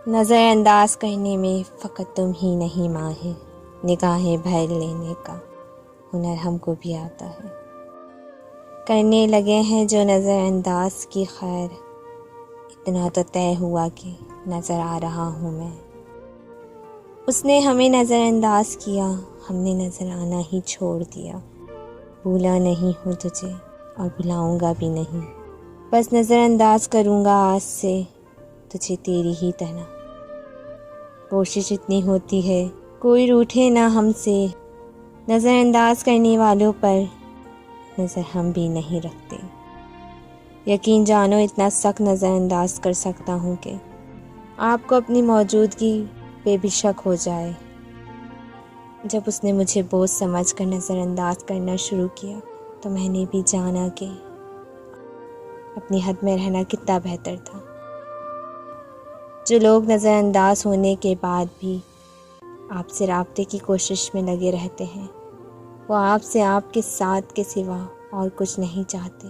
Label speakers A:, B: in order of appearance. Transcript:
A: नज़रअंदाज करने में फ़कत तुम ही नहीं माहिर, निगाहें भर लेने का हुनर हमको भी आता है। करने लगे हैं जो नज़रअंदाज की खैर, इतना तो तय हुआ कि नज़र आ रहा हूँ मैं। उसने हमें नज़रअंदाज किया, हमने नज़र आना ही छोड़ दिया। भूला नहीं हूँ तुझे और भुलाऊंगा भी नहीं, बस नज़रअंदाज करूँगा आज से तुझे तेरी ही तरह। कोशिश इतनी होती है कोई रूठे ना हमसे, नज़रअंदाज करने वालों पर नज़र हम भी नहीं रखते। यकीन जानो इतना सख्त नज़रअंदाज कर सकता हूँ कि आपको अपनी मौजूदगी पे भी शक हो जाए। जब उसने मुझे बोझ समझकर नज़रअंदाज करना शुरू किया तो मैंने भी जाना कि अपनी हद में रहना कितना बेहतर था। जो लोग नज़रअंदाज होने के बाद भी आपसे राब्ते की कोशिश में लगे रहते हैं, वो आपसे आपके साथ के सिवा और कुछ नहीं चाहते।